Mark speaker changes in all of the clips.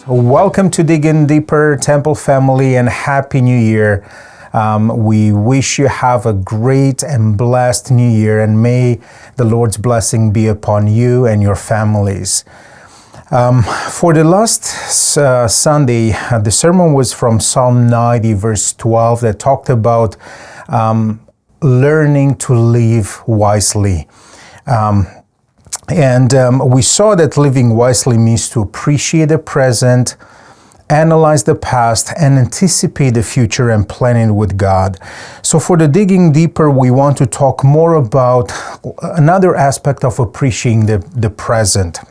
Speaker 1: Welcome to Digging Deeper, Temple family, and Happy New Year. We wish you have a great and blessed New Year, and may the Lord's blessing be upon you and your families. For the last Sunday, the sermon was from Psalm 90, verse 12, that talked about learning to live wisely. We saw that living wisely means to appreciate the present, analyze the past, and anticipate the future and plan it with God. So for the digging deeper, we want to talk more about another aspect of appreciating the present.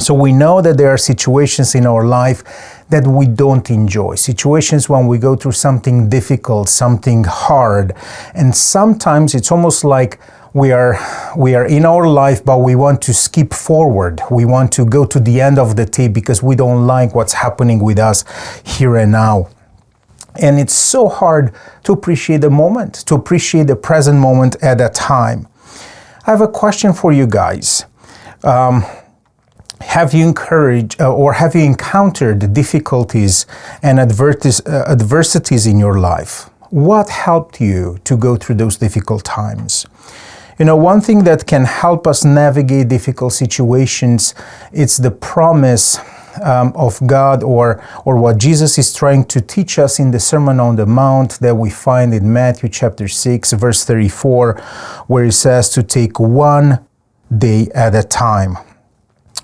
Speaker 1: So we know that there are situations in our life that we don't enjoy, situations when we go through something difficult, something hard, and sometimes it's almost like we are in our life, but we want to skip forward. We want to go to the end of the tape because we don't like what's happening with us here and now. And it's so hard to appreciate the moment, to appreciate the present moment at a time. I have a question for you guys. Have you encountered difficulties and adversities in your life? What helped you to go through those difficult times? You know, one thing that can help us navigate difficult situations, it's the promise of God or what Jesus is trying to teach us in the Sermon on the Mount that we find in Matthew chapter 6, verse 34, where he says to take one day at a time.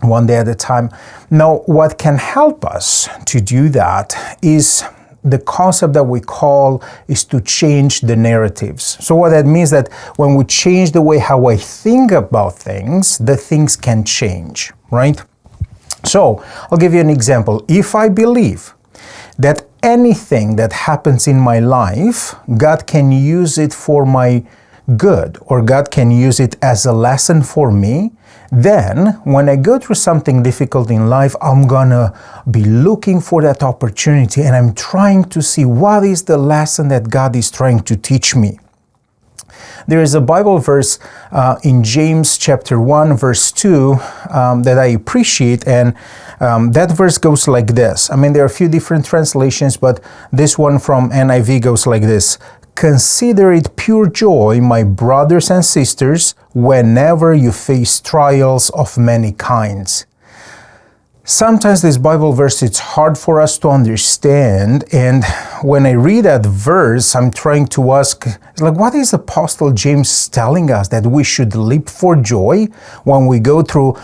Speaker 1: One day at a time. Now, what can help us to do that is the concept that we call is to change the narratives. So what that means that when we change the way how I think about things, the things can change, right? So I'll give you an example. If I believe that anything that happens in my life, God can use it for my good, or God can use it as a lesson for me, then when I go through something difficult in life, I'm gonna be looking for that opportunity and I'm trying to see what is the lesson that God is trying to teach me. There is a Bible verse in James chapter 1 verse 2 that I appreciate, and that verse goes like this. I mean, there are a few different translations, but this one from NIV goes like this. Consider it pure joy, my brothers and sisters, whenever you face trials of many kinds. Sometimes this Bible verse, it's hard for us to understand, and when I read that verse, I'm trying to ask, what is Apostle James telling us? That we should leap for joy when we go through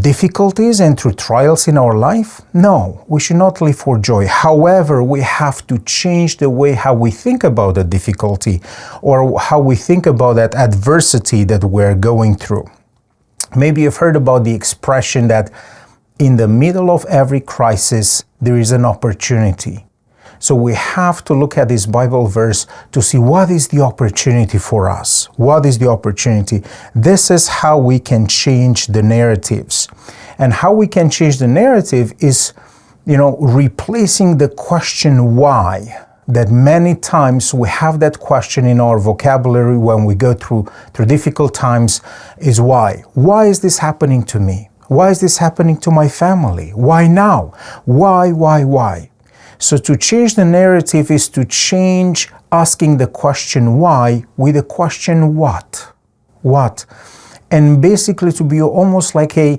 Speaker 1: difficulties and through trials in our life? No, we should not leap for joy. However, we have to change the way how we think about the difficulty or how we think about that adversity that we're going through. Maybe you've heard about the expression that in the middle of every crisis, there is an opportunity. So we have to look at this Bible verse to see what is the opportunity for us. What is the opportunity? This is how we can change the narratives. And how we can change the narrative is, replacing the question why. That many times we have that question in our vocabulary when we go through difficult times is why. Why is this happening to me? Why is this happening to my family? Why now? Why? So to change the narrative is to change asking the question why with the question what? What? And basically to be almost like a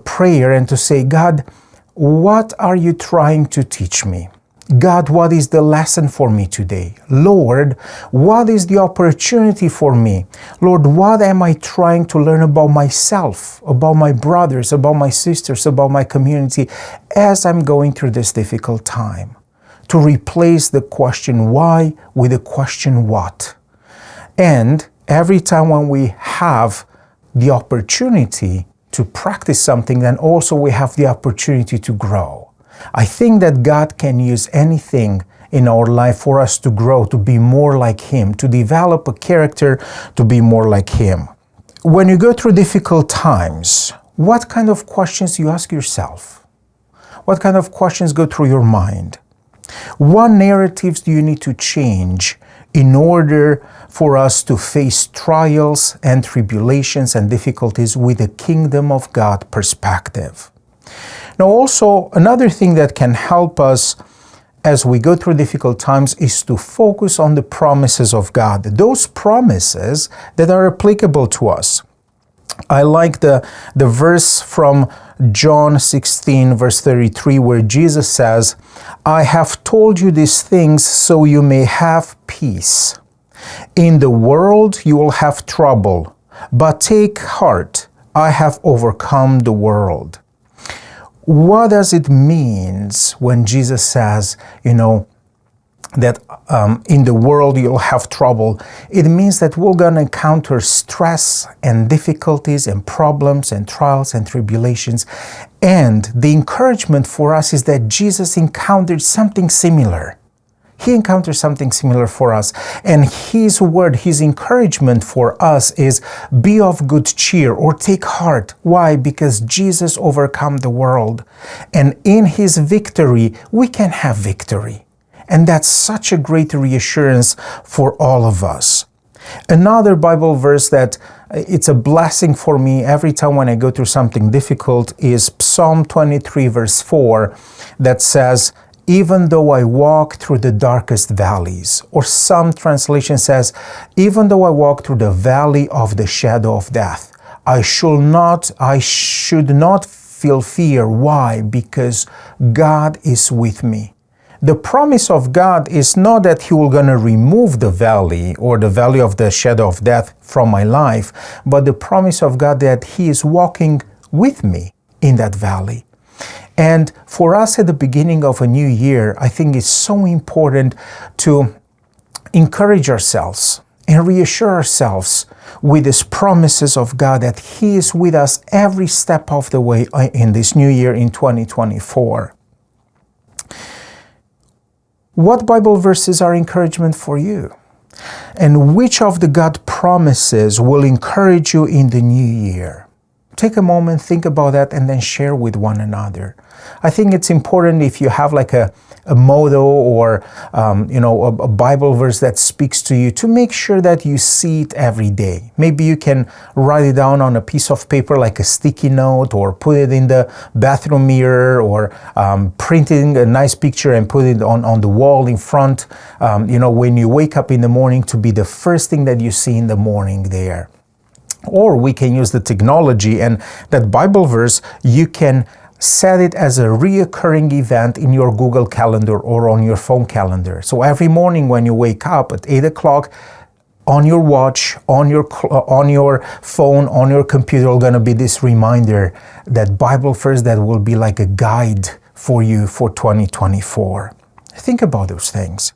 Speaker 1: prayer and to say, God, what are you trying to teach me? God, what is the lesson for me today? Lord, what is the opportunity for me? Lord, what am I trying to learn about myself, about my brothers, about my sisters, about my community as I'm going through this difficult time? To replace the question why with the question what. And every time when we have the opportunity to practice something, then also we have the opportunity to grow. I think that God can use anything in our life for us to grow, to be more like Him, to develop a character to be more like Him. When you go through difficult times, what kind of questions do you ask yourself? What kind of questions go through your mind? What narratives do you need to change in order for us to face trials and tribulations and difficulties with the kingdom of God perspective? Now, also, another thing that can help us as we go through difficult times is to focus on the promises of God, those promises that are applicable to us. I like the verse from John 16, verse 33, where Jesus says, "I have told you these things so you may have peace. In the world you will have trouble, but take heart, I have overcome the world." What does it mean when Jesus says, that in the world you'll have trouble? It means that we're going to encounter stress and difficulties and problems and trials and tribulations. And the encouragement for us is that Jesus encountered something similar. He encountered something similar for us. And His word, His encouragement for us is be of good cheer or take heart. Why? Because Jesus overcome the world. And in His victory, we can have victory. And that's such a great reassurance for all of us. Another Bible verse that it's a blessing for me every time when I go through something difficult is Psalm 23 verse 4 that says, "Even though I walk through the darkest valleys," or some translation says, "Even though I walk through the valley of the shadow of death, I should not feel fear." Why? Because God is with me. The promise of God is not that He will going to remove the valley or the valley of the shadow of death from my life, but the promise of God that He is walking with me in that valley. And for us at the beginning of a new year, I think it's so important to encourage ourselves and reassure ourselves with these promises of God that He is with us every step of the way in this new year in 2024. What Bible verses are encouragement for you? And which of the God promises will encourage you in the new year? Take a moment, think about that, and then share with one another. I think it's important if you have like a motto or a Bible verse that speaks to you, to make sure that you see it every day. Maybe you can write it down on a piece of paper like a sticky note, or put it in the bathroom mirror, or printing a nice picture and put it on the wall in front, when you wake up in the morning, to be the first thing that you see in the morning there. Or we can use the technology, and that Bible verse, you can set it as a reoccurring event in your Google Calendar or on your phone calendar. So every morning when you wake up at 8 o'clock, on your watch, on your phone, on your computer, are going to be this reminder, that Bible verse that will be like a guide for you for 2024. Think about those things.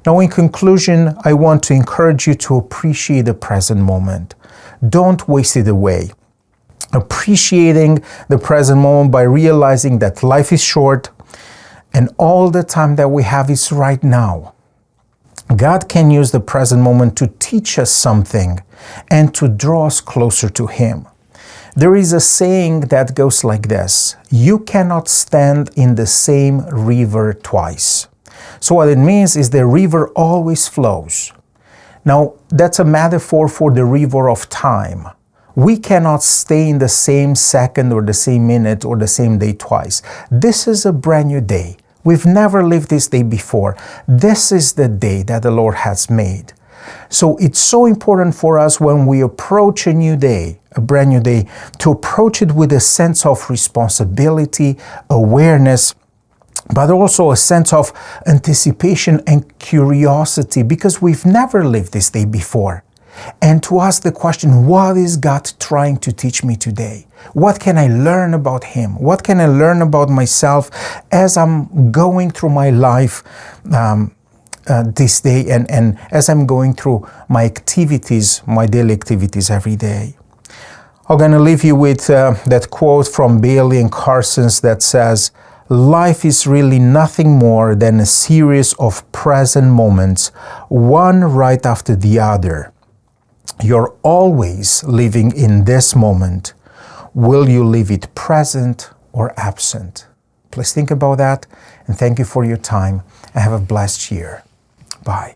Speaker 1: Now, in conclusion, I want to encourage you to appreciate the present moment. Don't waste it away. Appreciating the present moment by realizing that life is short and all the time that we have is right now. God can use the present moment to teach us something and to draw us closer to Him. There is a saying that goes like this: you cannot stand in the same river twice. So what it means is the river always flows. Now, that's a metaphor for the river of time. We cannot stay in the same second or the same minute or the same day twice. This is a brand new day. We've never lived this day before. This is the day that the Lord has made. So it's so important for us when we approach a new day, a brand new day, to approach it with a sense of responsibility, awareness, but also a sense of anticipation and curiosity, because we've never lived this day before. And to ask the question, what is God trying to teach me today? What can I learn about Him? What can I learn about myself as I'm going through my life this day, and as I'm going through my activities, my daily activities every day? I'm going to leave you with that quote from Bailey and Carson's that says, "Life is really nothing more than a series of present moments, one right after the other. You're always living in this moment. Will you live it present or absent?" Please think about that, and thank you for your time, and have a blessed year. Bye.